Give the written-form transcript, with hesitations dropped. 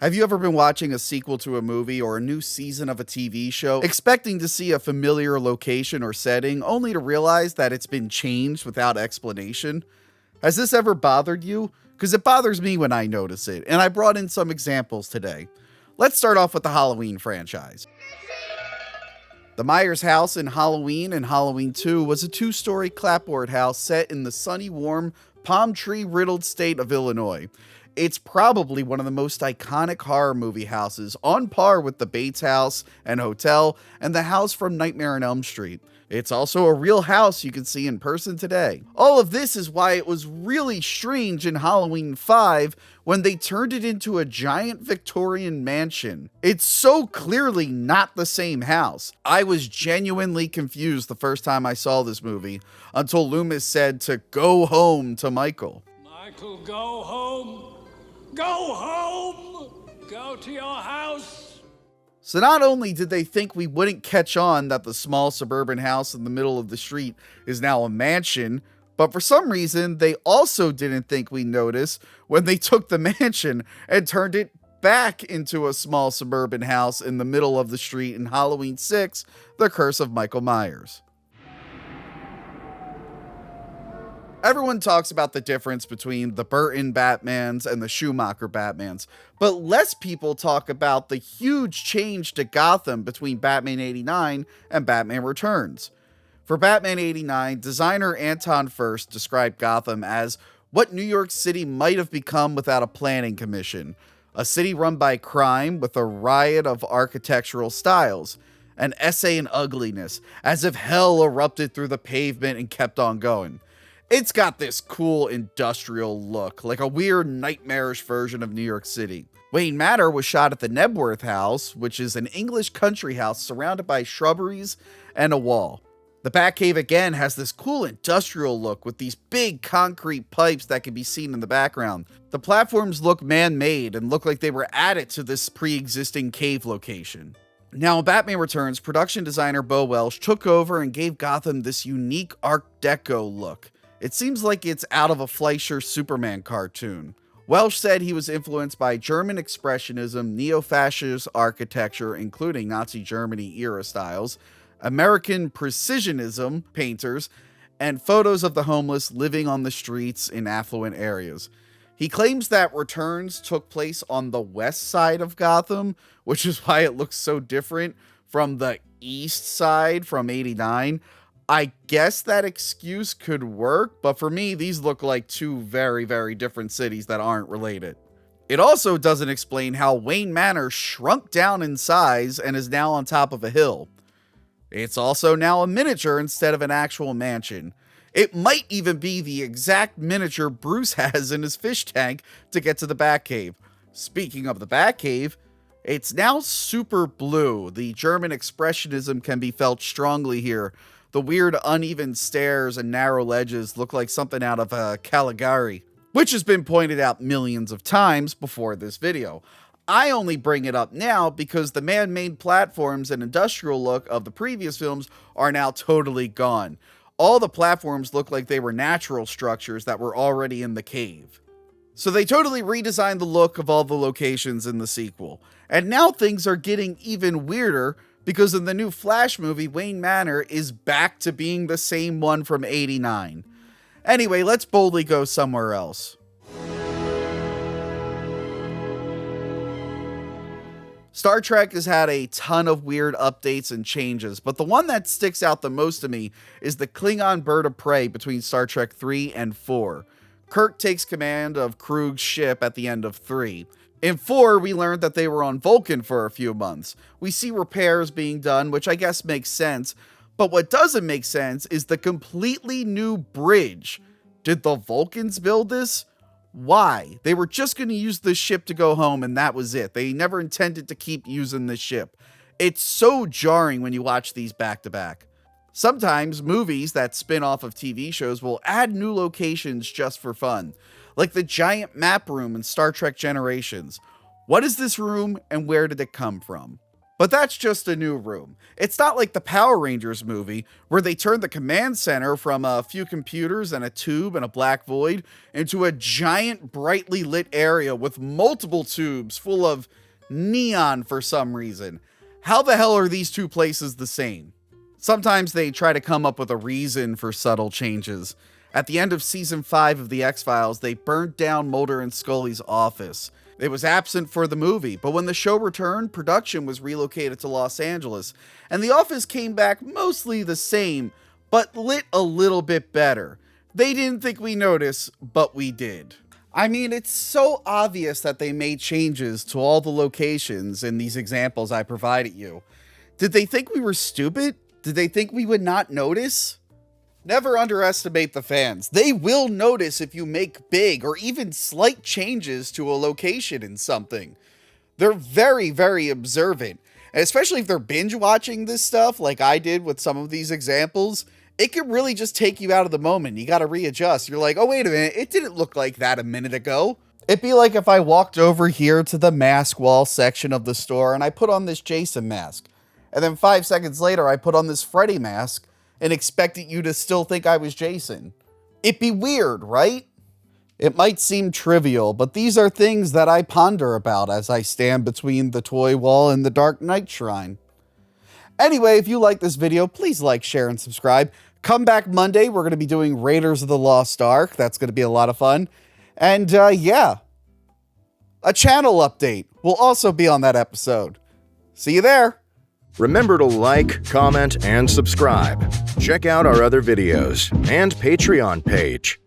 Have you ever been watching a sequel to a movie or a new season of a TV show, expecting to see a familiar location or setting, only to realize that it's been changed without explanation? Has this ever bothered you? Because it bothers me when I notice it, and I brought in some examples today. Let's start off with the Halloween franchise. The Myers house in Halloween and Halloween 2 was a two-story clapboard house set in the sunny, warm, palm tree-riddled state of Illinois. It's probably one of the most iconic horror movie houses, on par with the Bates house and hotel and the house from Nightmare on Elm Street. It's also a real house you can see in person today. All of this is why it was really strange in Halloween 5 when they turned it into a giant Victorian mansion. It's so clearly not the same house. I was genuinely confused the first time I saw this movie until Loomis said to go home to Michael. Michael, go home. Go home! Go to your house! So not only did they think we wouldn't catch on that the small suburban house in the middle of the street is now a mansion, but for some reason they also didn't think we'd notice when they took the mansion and turned it back into a small suburban house in the middle of the street in Halloween 6, The Curse of Michael Myers. Everyone talks about the difference between the Burton Batmans and the Schumacher Batmans, but less people talk about the huge change to Gotham between Batman 89 and Batman Returns. For Batman 89, designer Anton Furst described Gotham as what New York City might have become without a planning commission, a city run by crime with a riot of architectural styles, an essay in ugliness, as if hell erupted through the pavement and kept on going. It's got this cool industrial look, like a weird nightmarish version of New York City. Wayne Manor was shot at the Nebworth House, which is an English country house surrounded by shrubberies and a wall. The Batcave again has this cool industrial look with these big concrete pipes that can be seen in the background. The platforms look man-made and look like they were added to this pre-existing cave location. Now, in Batman Returns, production designer Bo Welsh took over and gave Gotham this unique Art Deco look. It seems like it's out of a Fleischer Superman cartoon. Welsh said he was influenced by German Expressionism, neo-fascist architecture, including Nazi Germany era styles, American Precisionism painters, and photos of the homeless living on the streets in affluent areas. He claims that Returns took place on the west side of Gotham, which is why it looks so different from the east side from 89. I guess that excuse could work, but for me, these look like two very, very different cities that aren't related. It also doesn't explain how Wayne Manor shrunk down in size and is now on top of a hill. It's also now a miniature instead of an actual mansion. It might even be the exact miniature Bruce has in his fish tank to get to the Batcave. Speaking of the Batcave, it's now super blue. The German Expressionism can be felt strongly here. The weird uneven stairs and narrow ledges look like something out of Caligari, which has been pointed out millions of times before this video. I only bring it up now because the man-made platforms and industrial look of the previous films are now totally gone. All the platforms look like they were natural structures that were already in the cave. So they totally redesigned the look of all the locations in the sequel. And now things are getting even weirder because in the new Flash movie, Wayne Manor is back to being the same one from 89. Anyway, let's boldly go somewhere else. Star Trek has had a ton of weird updates and changes, but the one that sticks out the most to me is the Klingon bird of prey between Star Trek 3 and 4. Kirk takes command of Krug's ship at the end of 3. In 4, we learned that they were on Vulcan for a few months. We see repairs being done, which I guess makes sense, but what doesn't make sense is the completely new bridge. Did the Vulcans build this? Why? They were just going to use this ship to go home and that was it. They never intended to keep using this ship. It's so jarring when you watch these back to back. Sometimes movies that spin off of TV shows will add new locations just for fun, like the giant map room in Star Trek Generations. What is this room and where did it come from? But that's just a new room. It's not like the Power Rangers movie, where they turned the command center from a few computers and a tube and a black void into a giant brightly lit area with multiple tubes full of neon for some reason. How the hell are these two places the same? Sometimes they try to come up with a reason for subtle changes. At the end of season 5 of The X-Files, they burnt down Mulder and Scully's office. It was absent for the movie, but when the show returned, production was relocated to Los Angeles, and the office came back mostly the same, but lit a little bit better. They didn't think we noticed, but we did. I mean, it's so obvious that they made changes to all the locations in these examples I provided you. Did they think we were stupid? Did they think we would not notice? Never underestimate the fans. They will notice if you make big or even slight changes to a location in something. They're very, very observant. And especially if they're binge watching this stuff like I did with some of these examples, it can really just take you out of the moment. You got to readjust. You're like, oh, wait a minute. It didn't look like that a minute ago. It'd be like if I walked over here to the mask wall section of the store and I put on this Jason mask. And then 5 seconds later, I put on this Freddy mask and expected you to still think I was Jason. It'd be weird, right? It might seem trivial, but these are things that I ponder about as I stand between the toy wall and the Dark Knight shrine. Anyway, if you like this video, please like, share, and subscribe. Come back Monday. We're going to be doing Raiders of the Lost Ark. That's going to be a lot of fun. And yeah, a channel update will also be on that episode. See you there. Remember to like, comment, and subscribe. Check out our other videos and Patreon page.